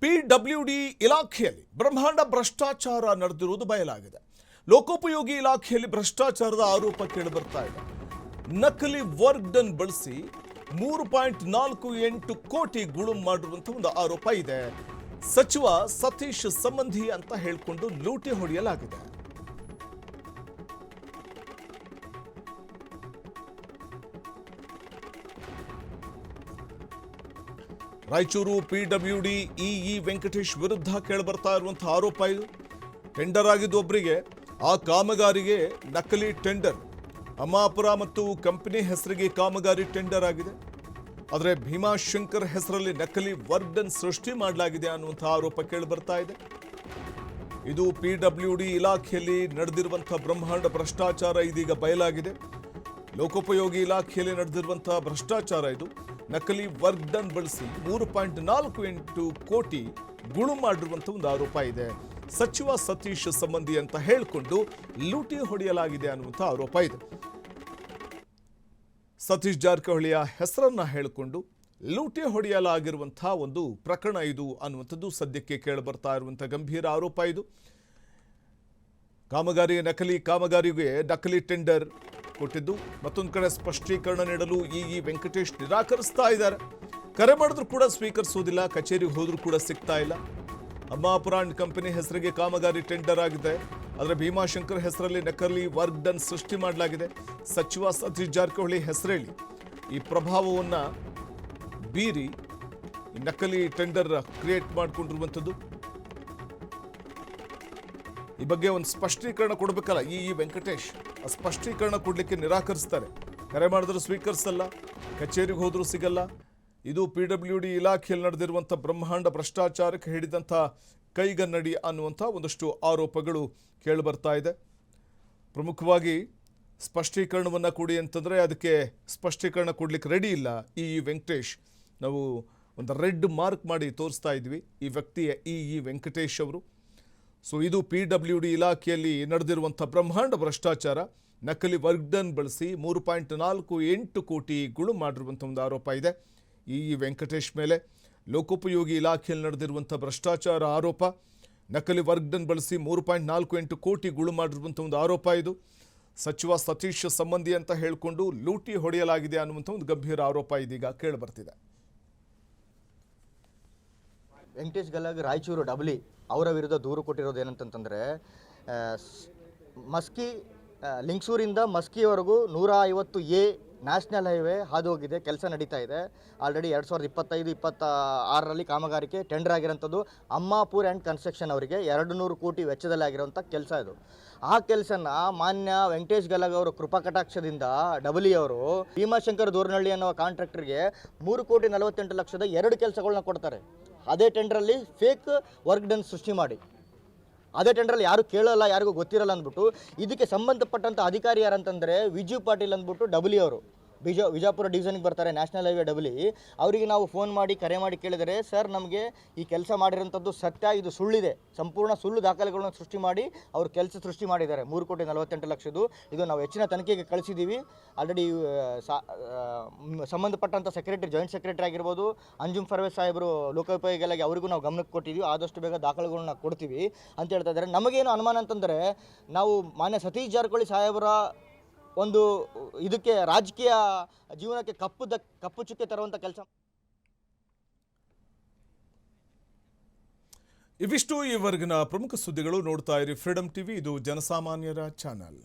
PWD ಇಲಾಖೆಯಲ್ಲಿ ಬ್ರಹ್ಮಾಂಡ ಭ್ರಷ್ಟಾಚಾರ ನಡೆದಿರುವುದು ಬಯಲಾಗಿದೆ. ಲೋಕೋಪಯೋಗಿ ಇಲಾಖೆಯಲ್ಲಿ ಭ್ರಷ್ಟಾಚಾರದ ಆರೋಪ ಕೇಳಿಬರ್ತಾ ಇದೆ. ನಕಲಿ ವರ್ಕ್ ಡನ್ ಬಳಸಿ 3.48 ಕೋಟಿ ಗುಳುಂ ಮಾಡಿರುವಂತಹ ಒಂದು ಆರೋಪ ಇದೆ. ಸಚಿವ ಸತೀಶ್ ಸಂಬಂಧಿ ಅಂತ ಹೇಳಿಕೊಂಡು ಲೂಟಿ ಹೊಡೆಯಲಾಗಿದೆ. ರಾಯಚೂರು ಪಿಡಬ್ಲ್ಯೂಡಿ ಇಇ ವೆಂಕಟೇಶ್ ವಿರುದ್ಧ ಕೇಳಿಬರ್ತಾ ಇರುವಂತಹ ಆರೋಪ ಇದು. ಟೆಂಡರ್ ಆಗಿದ್ದು ಒಬ್ಬರಿಗೆ, ಆ ಕಾಮಗಾರಿಗೆ ನಕಲಿ ಟೆಂಡರ್. ಅಮ್ಮಾಪುರ ಮತ್ತು ಕಂಪನಿ ಹೆಸರಿಗೆ ಕಾಮಗಾರಿ ಟೆಂಡರ್ ಆಗಿದೆ. ಆದರೆ ಭೀಮಾಶಂಕರ್ ಹೆಸರಲ್ಲಿ ನಕಲಿ ವರ್ಕ್ ಡನ್ ಸೃಷ್ಟಿ ಮಾಡಲಾಗಿದೆ ಅನ್ನುವಂತಹ ಆರೋಪ ಕೇಳಿಬರ್ತಾ ಇದೆ. ಇದು ಪಿಡಬ್ಲ್ಯೂಡಿ ಇಲಾಖೆಯಲ್ಲಿ ನಡೆದಿರುವಂತಹ ಬ್ರಹ್ಮಾಂಡ ಭ್ರಷ್ಟಾಚಾರ ಇದೀಗ ಬಯಲಾಗಿದೆ. ಲೋಕೋಪಯೋಗಿ ಇಲಾಖೆಯಲ್ಲಿ ನಡೆದಿರುವಂತಹ ಭ್ರಷ್ಟಾಚಾರ ಇದು. ನಕಲಿ ವರ್ಕ್ ಡನ್ ಬಳಸಿ 3.48 ಕೋಟಿ ಗುಳು ಮಾಡಿರುವಂಥ ಒಂದು ಆರೋಪ ಇದೆ. ಸಚಿವ ಸತೀಶ್ ಸಂಬಂಧಿ ಅಂತ ಹೇಳಿಕೊಂಡು ಲೂಟಿ ಹೊಡೆಯಲಾಗಿದೆ ಅನ್ನುವಂಥ ಆರೋಪ ಇದೆ. ಸತೀಶ್ ಜಾರಕಿಹೊಳಿಯ ಹೆಸರನ್ನ ಹೇಳಿಕೊಂಡು ಲೂಟಿ ಹೊಡೆಯಲಾಗಿರುವಂತಹ ಒಂದು ಪ್ರಕರಣ ಇದು ಅನ್ನುವಂಥದ್ದು ಸದ್ಯಕ್ಕೆ ಕೇಳಿಬರ್ತಾ ಇರುವಂಥ ಗಂಭೀರ ಆರೋಪ ಇದು. ಕಾಮಗಾರಿಗೆ ನಕಲಿ ಟೆಂಡರ್ ಕೊಟ್ಟಿದ್ದು, ಮತ್ತೊಂದು ಕಡೆ ಸ್ಪಷ್ಟೀಕರಣ ನೀಡಲು ಇಇ ವೆಂಕಟೇಶ್ ನಿರಾಕರಿಸ್ತಾ ಇದ್ದಾರೆ. ಕರೆ ಮಾಡಿದ್ರು ಕೂಡ ಸ್ವೀಕರಿಸೋದಿಲ್ಲ, ಕಚೇರಿಗೆ ಹೋದ್ರೂ ಕೂಡ ಸಿಗ್ತಾ ಇಲ್ಲ. ಅಮ್ಮಾಪುರ ಅಂಡ್ ಕಂಪನಿ ಹೆಸರಿಗೆ ಕಾಮಗಾರಿ ಟೆಂಡರ್ ಆಗಿದೆ, ಆದರೆ ಭೀಮಾಶಂಕರ್ ಹೆಸರಲ್ಲಿ ನಕಲಿ ವರ್ಕ್ ಡನ್ ಸೃಷ್ಟಿ ಮಾಡಲಾಗಿದೆ. ಸಚಿವ ಸತೀಶ್ ಜಾರಕಿಹೊಳಿ ಹೆಸರೇಳಿ ಈ ಪ್ರಭಾವವನ್ನು ಬೀರಿ ನಕಲಿ ಟೆಂಡರ್ ಕ್ರಿಯೇಟ್ ಮಾಡಿಕೊಂಡಿರುವಂಥದ್ದು. ಈ ಬಗ್ಗೆ ಒಂದು ಸ್ಪಷ್ಟೀಕರಣ ಕೊಡಬೇಕಲ್ಲ ಇಇ ವೆಂಕಟೇಶ್. ಆ ಸ್ಪಷ್ಟೀಕರಣ ಕೊಡಲಿಕ್ಕೆ ನಿರಾಕರಿಸ್ತಾರೆ. ಕರೆ ಮಾಡಿದ್ರು ಸ್ವೀಕರಿಸಲ್ಲ, ಕಚೇರಿಗೆ ಹೋದ್ರೂ ಸಿಗಲ್ಲ. ಇದು ಪಿಡಬ್ಲ್ಯೂಡಿ ಇಲಾಖೆಯಲ್ಲಿ ನಡೆದಿರುವಂಥ ಬ್ರಹ್ಮಾಂಡ ಭ್ರಷ್ಟಾಚಾರಕ್ಕೆ ಹಿಡಿದಂಥ ಕೈಗನ್ನಡಿ ಅನ್ನುವಂಥ ಒಂದಷ್ಟು ಆರೋಪಗಳು ಕೇಳಿಬರ್ತಾ ಇದೆ. ಪ್ರಮುಖವಾಗಿ ಸ್ಪಷ್ಟೀಕರಣವನ್ನು ಕೊಡಿ ಅಂತಂದರೆ ಅದಕ್ಕೆ ಸ್ಪಷ್ಟೀಕರಣ ಕೊಡಲಿಕ್ಕೆ ರೆಡಿ ಇಲ್ಲ ಇಇ ವೆಂಕಟೇಶ್. ನಾವು ಒಂದು ರೆಡ್ ಮಾರ್ಕ್ ಮಾಡಿ ತೋರಿಸ್ತಾ ಇದ್ವಿ ಈ ವ್ಯಕ್ತಿಯ ಇಇ ವೆಂಕಟೇಶ್ ಅವರು. ಸೊ ಇದು ಪಿಡಬ್ಲ್ಯೂಡಿ ಇಲಾಖೆಯಲ್ಲಿ ನಡೆದಿರುವಂಥ ಬ್ರಹ್ಮಾಂಡ ಭ್ರಷ್ಟಾಚಾರ. ನಕಲಿ ವರ್ಕ್ ಡನ್ ಬಳಸಿ 3.48 ಕೋಟಿ ಗುಳು ಮಾಡಿರುವಂಥ ಒಂದು ಆರೋಪ ಇದೆ ಇಇ ವೆಂಕಟೇಶ್ ಮೇಲೆ. ಲೋಕೋಪಯೋಗಿ ಇಲಾಖೆಯಲ್ಲಿ ನಡೆದಿರುವಂಥ ಭ್ರಷ್ಟಾಚಾರ ಆರೋಪ. ನಕಲಿ ವರ್ಕ್ ಡನ್ ಬಳಸಿ 3.48 ಕೋಟಿ ಗುಳು ಮಾಡಿರುವಂಥ ಒಂದು ಆರೋಪ ಇದು. ಸಚಿವ ಸತೀಶ್ ಸಂಬಂಧಿ ಅಂತ ಹೇಳಿಕೊಂಡು ಲೂಟಿ ಹೊಡೆಯಲಾಗಿದೆ ಅನ್ನುವಂಥ ಒಂದು ಗಂಭೀರ ಆರೋಪ ಇದೀಗ ಕೇಳಿಬರ್ತಿದೆ. ವೆಂಕಟೇಶ್ ಗಲಗ್ ರಾಯಚೂರು ಡಬ್ಲಿ ಅವರ ವಿರುದ್ಧ ದೂರು ಕೊಟ್ಟಿರೋದು ಏನಂತಂದರೆ, ಮಸ್ಕಿ ಲಿಂಗಸೂರಿಂದ ಮಸ್ಕಿವರೆಗೂ 150A ನ್ಯಾಷನಲ್ ಹೈವೇ ಹಾದು ಹೋಗಿದೆ, ಕೆಲಸ ನಡೀತಾ ಇದೆ. ಆಲ್ರೆಡಿ 2025-26ರಲ್ಲಿ ಕಾಮಗಾರಿಕೆ ಟೆಂಡರ್ ಆಗಿರೋಂಥದ್ದು. ಅಮ್ಮಾಪುರ್ ಆ್ಯಂಡ್ ಕನ್ಸ್ಟ್ರಕ್ಷನ್ ಅವರಿಗೆ 200 ಕೋಟಿ ವೆಚ್ಚದಲ್ಲಿ ಆಗಿರೋಂಥ ಕೆಲಸ ಇದು. ಆ ಕೆಲಸನ ಮಾನ್ಯ ವೆಂಕಟೇಶ್ ಗಲಗ್ ಅವರು ಕೃಪಾ ಕಟಾಕ್ಷದಿಂದ ಡಬ್ಲಿ ಅವರು ಭೀಮಾಶಂಕರ್ ದೂರನಹಳ್ಳಿ ಅನ್ನೋ ಕಾಂಟ್ರಾಕ್ಟರ್ಗೆ 3,48,00,000 2 ಕೆಲಸಗಳನ್ನ ಕೊಡ್ತಾರೆ. ಅದೇ ಟೆಂಡ್ರಲ್ಲಿ ಫೇಕ್ ವರ್ಕ್ ಡನ್ ಸೃಷ್ಟಿ ಮಾಡಿ, ಅದೇ ಟೆಂಡ್ರಲ್ಲಿ ಯಾರು ಕೇಳಲ್ಲ, ಯಾರಿಗೂ ಗೊತ್ತಿರಲ್ಲ ಅಂದ್ಬಿಟ್ಟು ಇದಕ್ಕೆ ಸಂಬಂಧಪಟ್ಟಂಥ ಅಧಿಕಾರಿ ಯಾರಂತಂದರೆ ವಿಜು ಪಾಟೀಲ್ ಅಂದ್ಬಿಟ್ಟು ಡಬ್ಲಿ ಅವರು ವಿಜಾಪುರ ಡಿವಿಷನ್ಗೆ ಬರ್ತಾರೆ, ನ್ಯಾಷನಲ್ ಹೈವೇ ಡಬ್ಲಿ. ಅವರಿಗೆ ನಾವು ಫೋನ್ ಮಾಡಿ ಕರೆ ಮಾಡಿ ಕೇಳಿದರೆ, ಸರ್ ನಮಗೆ ಈ ಕೆಲಸ ಮಾಡಿರೋಂಥದ್ದು ಸತ್ಯ, ಇದು ಸುಳ್ಳಿದೆ, ಸಂಪೂರ್ಣ ಸುಳ್ಳು ದಾಖಲೆಗಳನ್ನ ಸೃಷ್ಟಿ ಮಾಡಿ ಅವರು ಕೆಲಸ ಸೃಷ್ಟಿ ಮಾಡಿದ್ದಾರೆ 3,48,00,000. ಇದು ನಾವು ಹೆಚ್ಚಿನ ತನಿಖೆಗೆ ಕಳಿಸಿದ್ದೀವಿ. ಆಲ್ರೆಡಿ ಸಂಬಂಧಪಟ್ಟಂಥ ಸೆಕ್ರೆಟರಿ, ಜಾಯಿಂಟ್ ಸೆಕ್ರೆಟರಿ ಆಗಿರ್ಬೋದು, ಅಂಜುಮ್ ಫರ್ವೇಸ್ ಸಾಹೇಬರು ಲೋಕೋಪಯೋಗಿಗಳಿಗೆ ಅವರಿಗೂ ನಾವು ಗಮನಕ್ಕೆ ಕೊಟ್ಟಿದ್ದೀವಿ. ಆದಷ್ಟು ಬೇಗ ದಾಖಲೆಗಳನ್ನ ಕೊಡ್ತೀವಿ ಅಂತ ಹೇಳ್ತಾ ಇದ್ದಾರೆ. ನಮಗೇನು ಅನುಮಾನ ಅಂತಂದರೆ, ನಾವು ಮಾನ್ಯ ಸತೀಶ್ ಜಾರಕಿಹೊಳಿ ಸಾಹೇಬರ ಒಂದು ಇದಕ್ಕೆ ರಾಜಕೀಯ ಜೀವನಕ್ಕೆ ಕಪ್ಪು ಚುಕ್ಕೆ ತರುವಂಥ ಕೆಲಸ. ಇವಿಷ್ಟು ಈವರೆಗಿನ ಪ್ರಮುಖ ಸುದ್ದಿಗಳು. ನೋಡ್ತಾ ಇರಿ ಫ್ರೀಡಮ್ ಟಿವಿ, ಇದು ಜನಸಾಮಾನ್ಯರ ಚಾನಲ್.